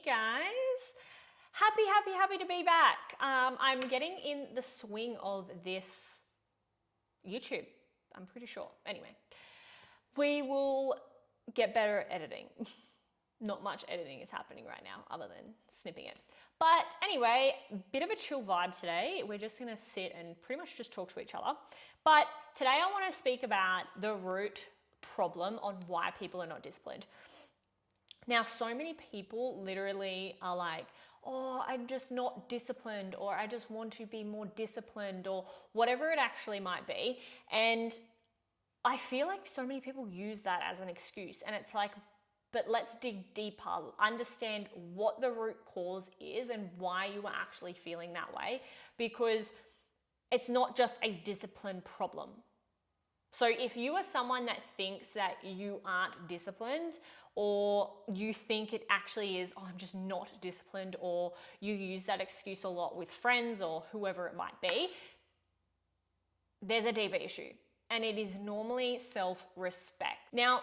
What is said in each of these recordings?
guys. Happy to be back. I'm getting in the swing of this YouTube, I'm pretty sure. Anyway, we will get better at editing. Not much editing is happening right now other than snipping it. But anyway, bit of a chill vibe today. We're just gonna sit and pretty much just talk to each other. But today I wanna speak about the root problem on why people are not disciplined. Now, so many people literally are like, oh, I'm just not disciplined, or I just want to be more disciplined, or whatever it actually might be. And I feel like so many people use that as an excuse. And it's like, but let's dig deeper, understand what the root cause is and why you are actually feeling that way, because it's not just a discipline problem. So if you are someone that thinks that you aren't disciplined, or you think it actually is, oh, I'm just not disciplined, or you use that excuse a lot with friends or whoever it might be, there's a deeper issue. And it is normally self-respect. Now,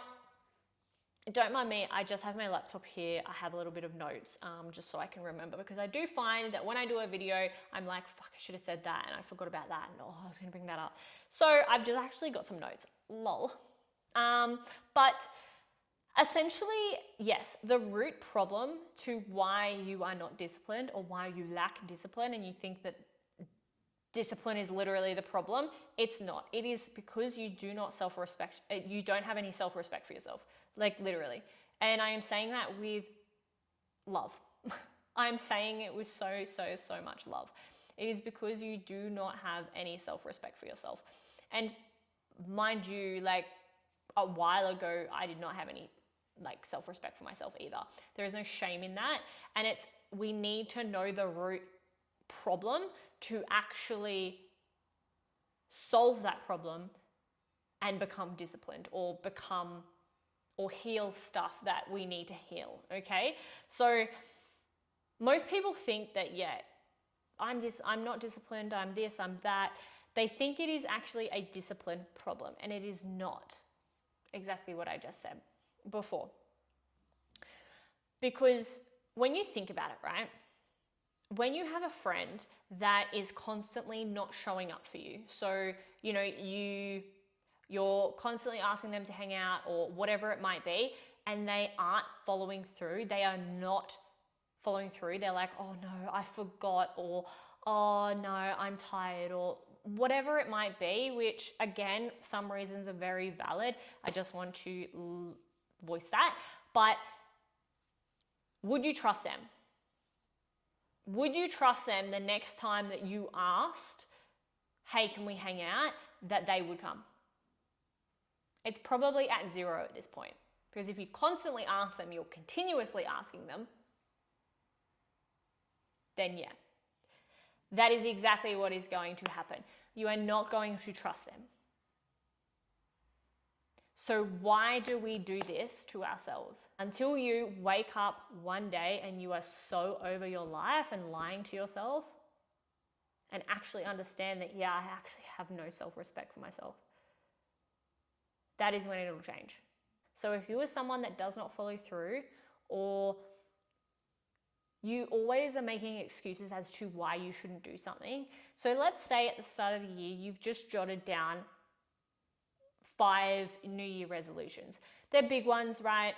don't mind me, I just have my laptop here. I have a little bit of notes just so I can remember, because I do find that when I do a video, I'm like, fuck, I should have said that and I forgot about that, and oh, I was gonna bring that up. So I've just actually got some notes, lol. But essentially, yes, the root problem to why you are not disciplined, or why you lack discipline and you think that discipline is literally the problem, it's not. It is because you do not self-respect, you don't have any self-respect for yourself, like literally. And I am saying that with love. I'm saying it with so much love. It is because you do not have any self-respect for yourself. And mind you, like a while ago, I did not have any like self-respect for myself either. There is no shame in that. And we need to know the root problem to actually solve that problem and become disciplined, or heal stuff that we need to heal. Okay, so most people think that, yeah, I'm not disciplined, I'm this, I'm that. They think it is actually a discipline problem, and it is not. Exactly what I just said before. Because when you think about it, right, when you have a friend that is constantly not showing up for you, so you're constantly asking them to hang out or whatever it might be, and they aren't following through, they are not following through, they're like, oh no, I forgot, or oh no, I'm tired, or whatever it might be, which again, some reasons are very valid. I just want to voice that. But would you trust them? Would you trust them the next time that you asked, hey, can we hang out, that they would come? It's probably at zero at this point. Because if you constantly ask them, you're continuously asking them, then yeah, that is exactly what is going to happen. You are not going to trust them. So why do we do this to ourselves? Until you wake up one day and you are so over your life and lying to yourself, and actually understand that, yeah, I actually have no self-respect for myself, that is when it'll change. So if you are someone that does not follow through, or you always are making excuses as to why you shouldn't do something. So let's say at the start of the year, you've just jotted down 5 New Year resolutions. They're big ones, right?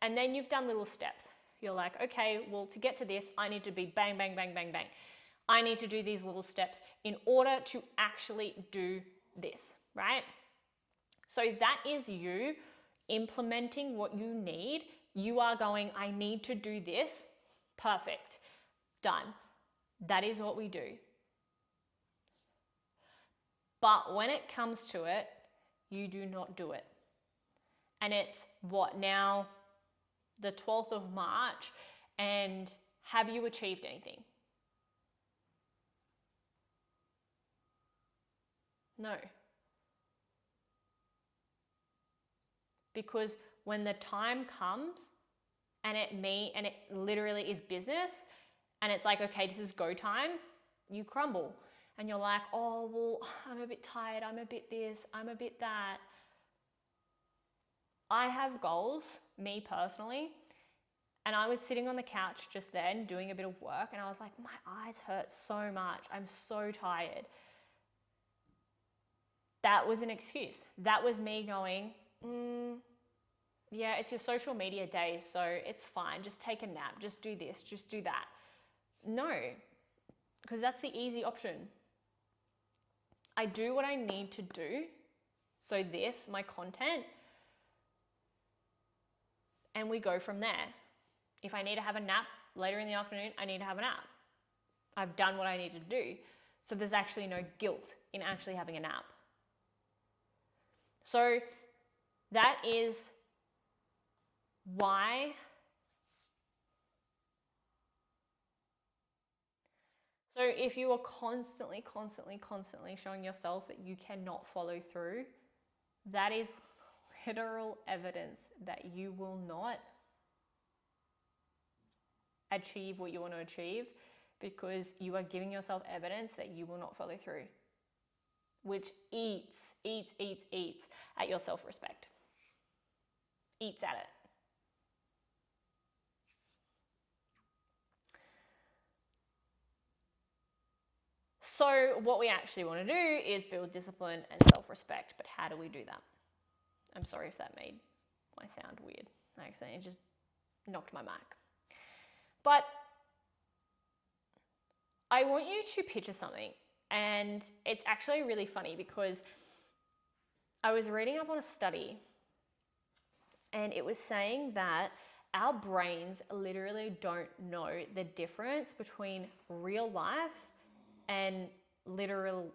And then you've done little steps. You're like, okay, well, to get to this, I need to be bang, bang, bang, bang, bang. I need to do these little steps in order to actually do this, right? So that is you implementing what you need. You are going, I need to do this. Perfect. Done. That is what we do. But when it comes to it, you do not do it. And it's what now? The 12th of March, and have you achieved anything? No. Because when the time comes and it literally is business, and it's like, okay, this is go time, you crumble. And you're like, oh, well, I'm a bit tired, I'm a bit this, I'm a bit that. I have goals, me personally, And I was sitting on the couch just then doing a bit of work, and I was like, my eyes hurt so much. I'm so tired. That was an excuse. That was me going, yeah, it's your social media day, so it's fine. Just take a nap. Just do this. Just do that. No, because that's the easy option. I do what I need to do. So this, my content, and we go from there. If I need to have a nap later in the afternoon, I need to have a nap. I've done what I need to do. So there's actually no guilt in actually having a nap. So that is why. So if you are constantly showing yourself that you cannot follow through, that is literal evidence that you will not achieve what you want to achieve, because you are giving yourself evidence that you will not follow through, which eats at your self-respect. Eats at it. So what we actually want to do is build discipline and self-respect. But how do we do that? I'm sorry if that made my sound weird. I accidentally just knocked my mic. But I want you to picture something. And it's actually really funny because I was reading up on a study, and it was saying that our brains literally don't know the difference between real life and literal,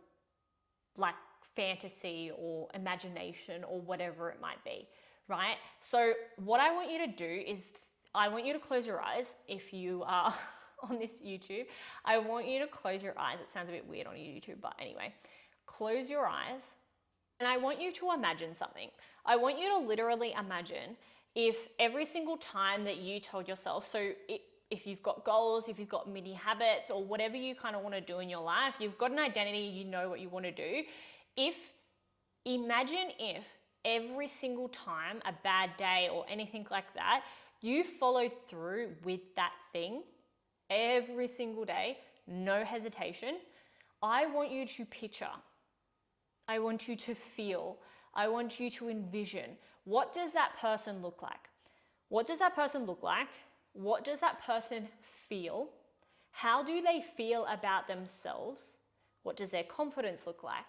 like, fantasy or imagination or whatever it might be, right? So what I want you to do is I want you to close your eyes. If you are on this YouTube, I want you to close your eyes. It sounds a bit weird on YouTube, but anyway, close your eyes, and I want you to imagine something. I want you to literally imagine if every single time that you told yourself, if you've got goals, if you've got mini habits, or whatever you kind of want to do in your life, you've got an identity, you know what you want to do. Imagine if every single time, a bad day or anything like that, you followed through with that thing every single day, no hesitation. I want you to picture, I want you to feel, I want you to envision, what does that person look like? What does that person look like? What does that person feel? How do they feel about themselves? What does their confidence look like?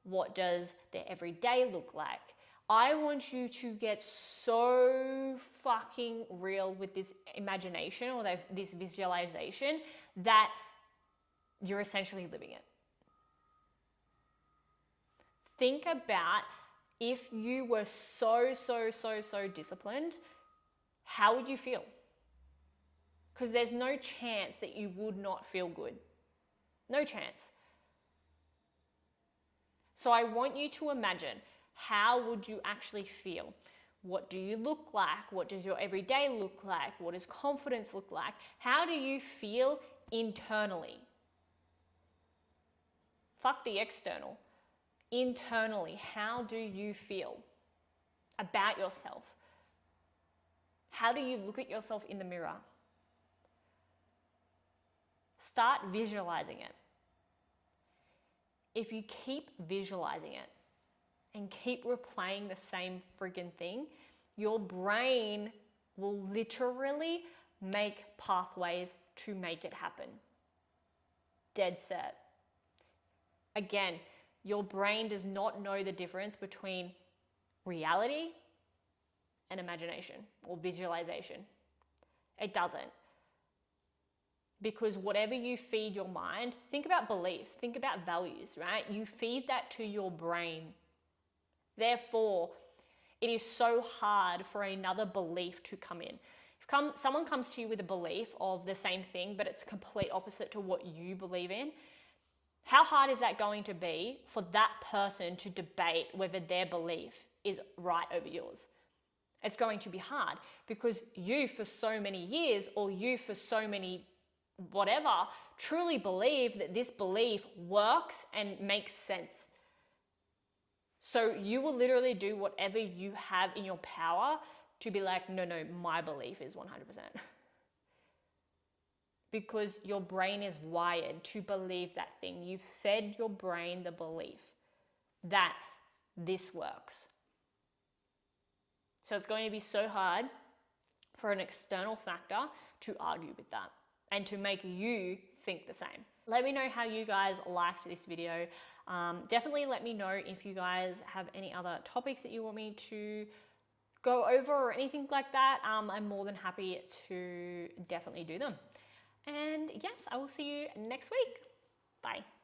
What does their everyday look like? I want you to get so fucking real with this imagination or this visualization that you're essentially living it. Think about if you were so disciplined, how would you feel? Because there's no chance that you would not feel good. No chance. So I want you to imagine, how would you actually feel? What do you look like? What does your everyday look like? What does confidence look like? How do you feel internally? Fuck the external. Internally, how do you feel about yourself? How do you look at yourself in the mirror? Start visualizing it. If you keep visualizing it and keep replaying the same friggin' thing, your brain will literally make pathways to make it happen. Dead set. Again, your brain does not know the difference between reality and imagination or visualization. It doesn't. Because whatever you feed your mind, think about beliefs, think about values, right? You feed that to your brain. Therefore, it is so hard for another belief to come in. If someone comes to you with a belief of the same thing, but it's complete opposite to what you believe in, how hard is that going to be for that person to debate whether their belief is right over yours? It's going to be hard because you for so many years, or you for so many whatever, truly believe that this belief works and makes sense. So you will literally do whatever you have in your power to be like, no, my belief is 100%. because your brain is wired to believe that thing. You've fed your brain the belief that this works. So it's going to be so hard for an external factor to argue with that and to make you think the same. Let me know how you guys liked this video. Definitely let me know if you guys have any other topics that you want me to go over or anything like that. I'm more than happy to definitely do them. And yes, I will see you next week. Bye.